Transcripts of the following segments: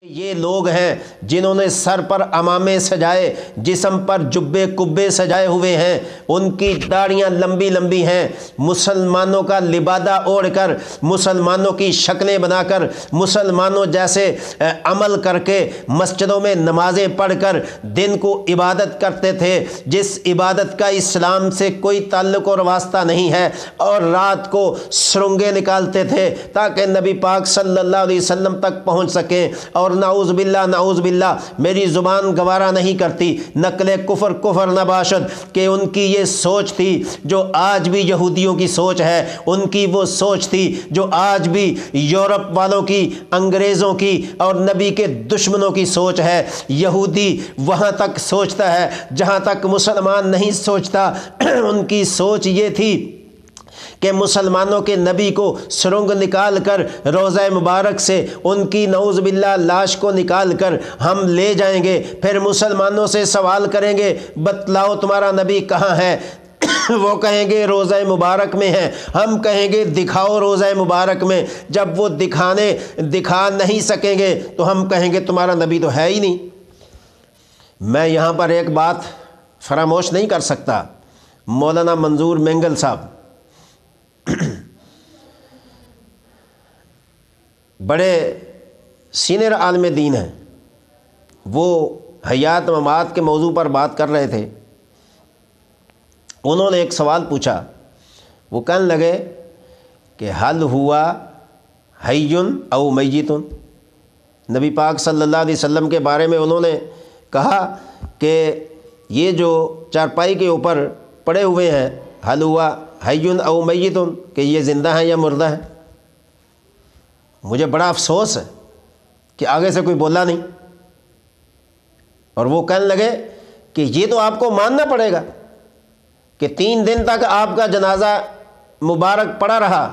یہ لوگ ہیں جنہوں نے سر پر عمامے سجائے، جسم پر جبے کبے سجائے ہوئے ہیں، ان کی داڑیاں لمبی لمبی ہیں، مسلمانوں کا لبادہ اوڑھ کر، مسلمانوں کی شکلیں بنا کر، مسلمانوں جیسے عمل کر کے مسجدوں میں نمازیں پڑھ کر دن کو عبادت کرتے تھے، جس عبادت کا اسلام سے کوئی تعلق اور واسطہ نہیں ہے، اور رات کو سرنگیں نکالتے تھے تاکہ نبی پاک صلی اللہ علیہ وسلم تک پہنچ سکیں، اور نعوذ باللہ میری زبان گوارا نہیں کرتی، نقل کفر نہ باشد کہ ان کی یہ سوچ تھی جو آج بھی یہودیوں کی سوچ ہے، ان کی وہ سوچ تھی جو آج بھی یورپ والوں کی، انگریزوں کی اور نبی کے دشمنوں کی سوچ ہے۔ یہودی وہاں تک سوچتا ہے جہاں تک مسلمان نہیں سوچتا۔ ان کی سوچ یہ تھی کہ مسلمانوں کے نبی کو سرنگ نکال کر روضہ مبارک سے ان کی نعوذ باللہ لاش کو نکال کر ہم لے جائیں گے، پھر مسلمانوں سے سوال کریں گے بتلاؤ تمہارا نبی کہاں ہے؟ وہ کہیں گے روضہ مبارک میں ہے، ہم کہیں گے دکھاؤ روضہ مبارک میں، جب وہ دکھا نہیں سکیں گے تو ہم کہیں گے تمہارا نبی تو ہے ہی نہیں۔ میں یہاں پر ایک بات فراموش نہیں کر سکتا، مولانا منظور مینگل صاحب بڑے سینئر عالم دین ہیں، وہ حیات ممات کے موضوع پر بات کر رہے تھے۔ انہوں نے ایک سوال پوچھا، وہ کہنے لگے کہ حل ہوا حیٌ او میتٌ۔ نبی پاک صلی اللہ علیہ وسلم کے بارے میں انہوں نے کہا کہ یہ جو چارپائی کے اوپر پڑے ہوئے ہیں، حل ہوا حیٌ او میتٌ، کہ یہ زندہ ہیں یا مردہ ہیں۔ مجھے بڑا افسوس ہے کہ آگے سے کوئی بولا نہیں، اور وہ کہنے لگے کہ یہ تو آپ کو ماننا پڑے گا کہ 3 دن تک آپ کا جنازہ مبارک پڑا رہا،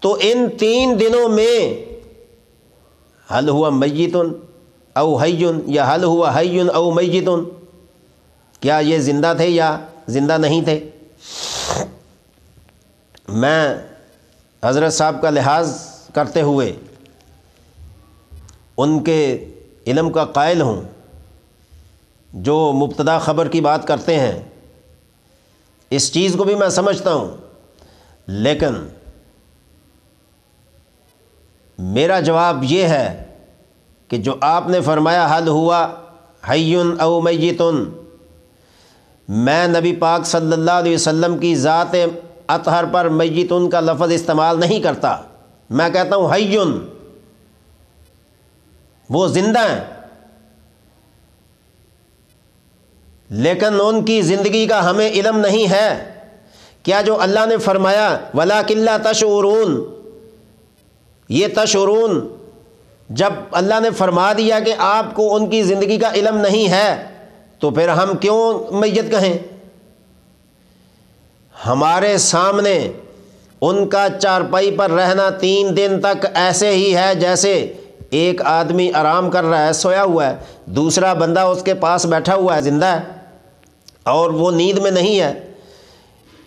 تو ان 3 دنوں میں حل ہوا میت او حی، یا حل ہوا حی او میت، کیا یہ زندہ تھے یا زندہ نہیں تھے؟ میں حضرت صاحب کا لحاظ کرتے ہوئے ان کے علم کا قائل ہوں، جو مبتدا خبر کی بات کرتے ہیں، اس چیز کو بھی میں سمجھتا ہوں، لیکن میرا جواب یہ ہے کہ جو آپ نے فرمایا حل ہوا حی او میت، میں نبی پاک صلی اللہ علیہ وسلم کی ذات اطہر پر میتن کا لفظ استعمال نہیں کرتا، میں کہتا ہوں حیٌ، وہ زندہ ہیں، لیکن ان کی زندگی کا ہمیں علم نہیں ہے۔ کیا جو اللہ نے فرمایا وَلَٰكِن لَا تَشْعُرُونَ، یہ تشعرون جب اللہ نے فرما دیا کہ آپ کو ان کی زندگی کا علم نہیں ہے، تو پھر ہم کیوں میت کہیں؟ ہمارے سامنے ان کا چارپائی پر رہنا 3 دن تک ایسے ہی ہے جیسے ایک آدمی آرام کر رہا ہے، سویا ہوا ہے، دوسرا بندہ اس کے پاس بیٹھا ہوا ہے، زندہ ہے، اور وہ نیند میں نہیں ہے۔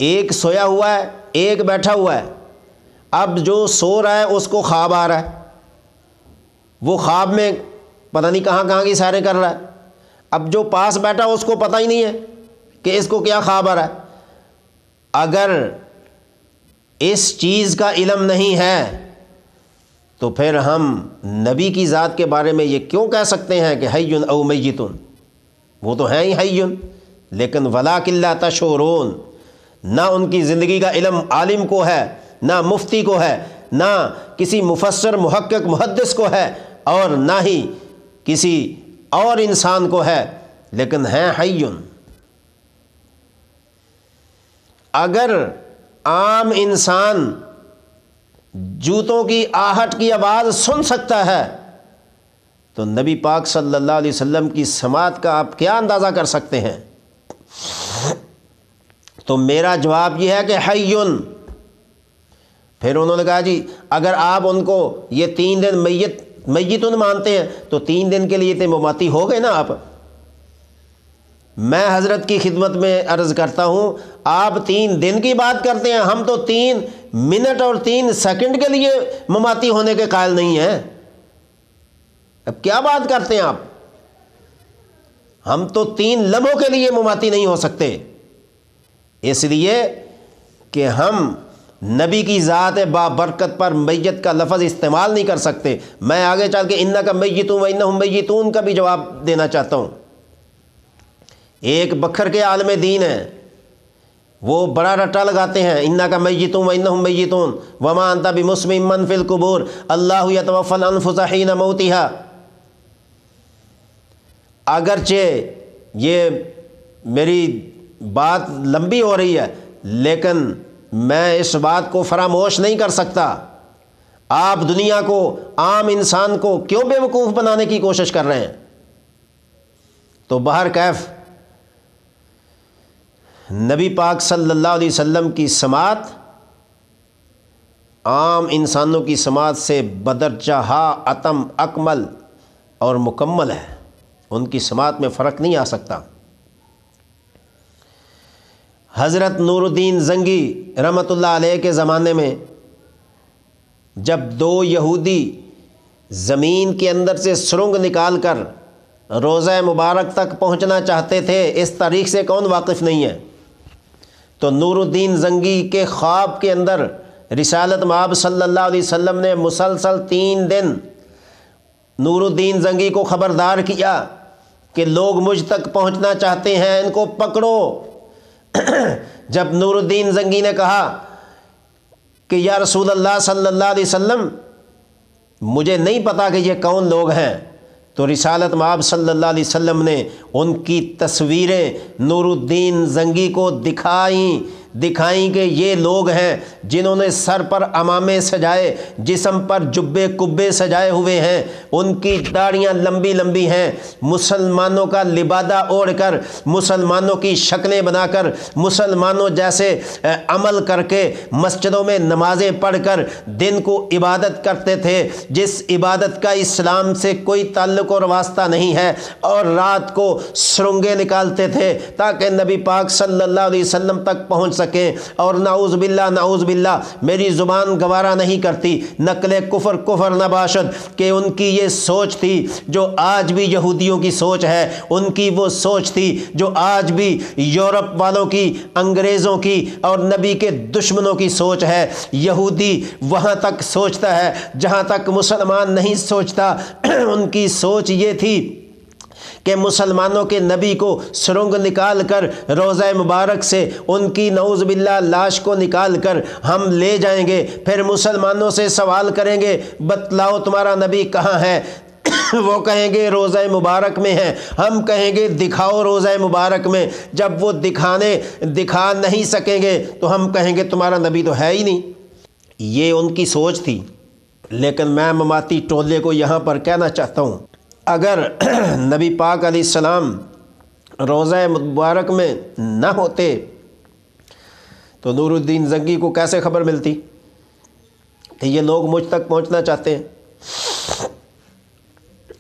ایک سویا ہوا ہے، ایک بیٹھا ہوا ہے۔ اب جو سو رہا ہے اس کو خواب آ رہا ہے، وہ خواب میں پتہ نہیں کہاں کی سیریں کر رہا ہے۔ اب جو پاس بیٹھا اس کو پتہ ہی نہیں ہے کہ اس کو کیا خواب آ رہا ہے۔ اگر اس چیز کا علم نہیں ہے تو پھر ہم نبی کی ذات کے بارے میں یہ کیوں کہہ سکتے ہیں کہ حی او میت؟ وہ تو ہیں ہی حی، لیکن وَلَٰكِن لَا تَشْعُرُونَ، نہ ان کی زندگی کا علم عالم کو ہے، نہ مفتی کو ہے، نہ کسی مفسر محقق محدث کو ہے، اور نہ ہی کسی اور انسان کو ہے، لیکن ہیں حی۔ اگر عام انسان جوتوں کی آہٹ کی آواز سن سکتا ہے تو نبی پاک صلی اللہ علیہ وسلم کی سماعت کا آپ کیا اندازہ کر سکتے ہیں؟ تو میرا جواب یہ ہے کہ حی۔ پھر انہوں نے کہا جی اگر آپ ان کو یہ 3 دن میتن مانتے ہیں تو 3 دن کے لیے تو مماتی ہو گئے نا آپ۔ میں حضرت کی خدمت میں عرض کرتا ہوں، آپ 3 دن کی بات کرتے ہیں، ہم تو 3 منٹ اور 3 سیکنڈ کے لیے مماتی ہونے کے قائل نہیں ہیں۔ اب کیا بات کرتے ہیں آپ؟ ہم تو 3 لمحوں کے لیے مماتی نہیں ہو سکتے، اس لیے کہ ہم نبی کی ذات بابرکت پر میت کا لفظ استعمال نہیں کر سکتے۔ میں آگے چل کے انک میتون و انہم میتون کا بھی جواب دینا چاہتا ہوں۔ ایک بکھر کے عالم دین ہیں، وہ بڑا رٹا لگاتے ہیں، انک میتون و انہم میتون وما انت بمسمع من فی القبور اللہ یتوفی الانفس حین موتها۔ اگرچہ یہ میری بات لمبی ہو رہی ہے لیکن میں اس بات کو فراموش نہیں کر سکتا۔ آپ دنیا کو، عام انسان کو کیوں بے وقوف بنانے کی کوشش کر رہے ہیں؟ تو بہر کیف نبی پاک صلی اللہ علیہ وسلم کی سماعت عام انسانوں کی سماعت سے بدرجہ اتم اکمل اور مکمل ہے، ان کی سماعت میں فرق نہیں آ سکتا۔ حضرت نور الدین زنگی رحمۃ اللہ علیہ کے زمانے میں جب 2 یہودی زمین کے اندر سے سرنگ نکال کر روضہ مبارک تک پہنچنا چاہتے تھے، اس تاریخ سے کون واقف نہیں ہے؟ تو نور الدین زنگی کے خواب کے اندر رسالت مآب صلی اللہ علیہ وسلم نے مسلسل 3 دن نور الدین زنگی کو خبردار کیا کہ لوگ مجھ تک پہنچنا چاہتے ہیں، ان کو پکڑو۔ جب نور الدین زنگی نے کہا کہ یا رسول اللہ صلی اللہ علیہ وسلم مجھے نہیں پتا کہ یہ کون لوگ ہیں، تو رسالت مآب صلی اللہ علیہ وسلم نے ان کی تصویریں نور الدین زنگی کو دکھائیں کہ یہ لوگ ہیں جنہوں نے سر پر عمامے سجائے، جسم پر جبے کبے سجائے ہوئے ہیں، ان کی داڑیاں لمبی لمبی ہیں، مسلمانوں کا لبادہ اوڑھ کر، مسلمانوں کی شکلیں بنا کر، مسلمانوں جیسے عمل کر کے مسجدوں میں نمازیں پڑھ کر دن کو عبادت کرتے تھے، جس عبادت کا اسلام سے کوئی تعلق اور واسطہ نہیں ہے، اور رات کو سرنگیں نکالتے تھے تاکہ نبی پاک صلی اللہ علیہ وسلم تک پہنچ سکیں۔ اور نعوذ باللہ میری زبان گوارا نہیں کرتی، نقل کفر نہ باشد کہ ان کی یہ سوچ تھی جو آج بھی یہودیوں کی سوچ ہے، ان کی وہ سوچ تھی جو آج بھی یورپ والوں کی، انگریزوں کی اور نبی کے دشمنوں کی سوچ ہے۔ یہودی وہاں تک سوچتا ہے جہاں تک مسلمان نہیں سوچتا۔ ان کی سوچ یہ تھی کہ مسلمانوں کے نبی کو سرنگ نکال کر روضہ مبارک سے ان کی نعوذ باللہ لاش کو نکال کر ہم لے جائیں گے، پھر مسلمانوں سے سوال کریں گے بتلاؤ تمہارا نبی کہاں ہے؟ وہ کہیں گے روضہ مبارک میں ہے، ہم کہیں گے دکھاؤ روضہ مبارک میں۔ جب وہ دکھا نہیں سکیں گے تو ہم کہیں گے تمہارا نبی تو ہے ہی نہیں۔ یہ ان کی سوچ تھی۔ لیکن میں مماتی ٹولے کو یہاں پر کہنا چاہتا ہوں، اگر نبی پاک علیہ السلام روضہ مبارک میں نہ ہوتے تو نور الدین زنگی کو کیسے خبر ملتی کہ یہ لوگ مجھ تک پہنچنا چاہتے ہیں؟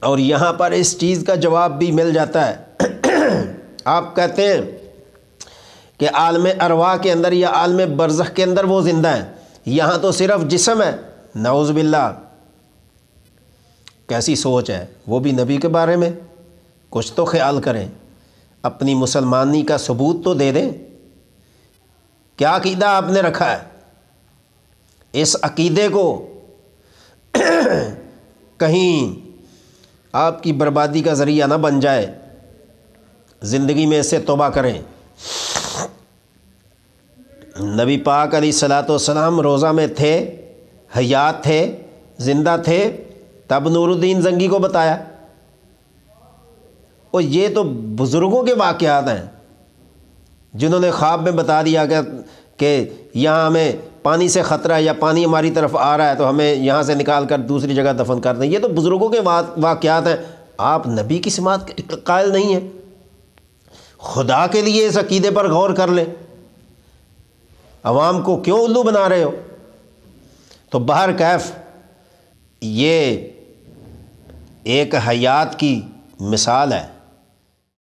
اور یہاں پر اس چیز کا جواب بھی مل جاتا ہے۔ آپ کہتے ہیں کہ عالم ارواح کے اندر یا عالم برزخ کے اندر وہ زندہ ہیں، یہاں تو صرف جسم ہے۔ نعوذ باللہ، کیسی سوچ ہے؟ وہ بھی نبی کے بارے میں کچھ تو خیال کریں، اپنی مسلمانی کا ثبوت تو دے دیں۔ کیا عقیدہ آپ نے رکھا ہے؟ اس عقیدے کو کہیں آپ کی بربادی کا ذریعہ نہ بن جائے، زندگی میں اس سے توبہ کریں۔ نبی پاک علیہ الصلاۃ والسلام روضہ میں تھے، حیات تھے، زندہ تھے، تب نور الدین زنگی کو بتایا۔ اور یہ تو بزرگوں کے واقعات ہیں جنہوں نے خواب میں بتا دیا کہ یہاں ہمیں پانی سے خطرہ ہے یا پانی ہماری طرف آ رہا ہے تو ہمیں یہاں سے نکال کر دوسری جگہ دفن کر دیں۔ یہ تو بزرگوں کے واقعات ہیں، آپ نبی کی سماعت کے قائل نہیں ہیں۔ خدا کے لیے اس عقیدے پر غور کر لیں، عوام کو کیوں الو بنا رہے ہو؟ تو بہر کیف یہ ایک حیات کی مثال ہے۔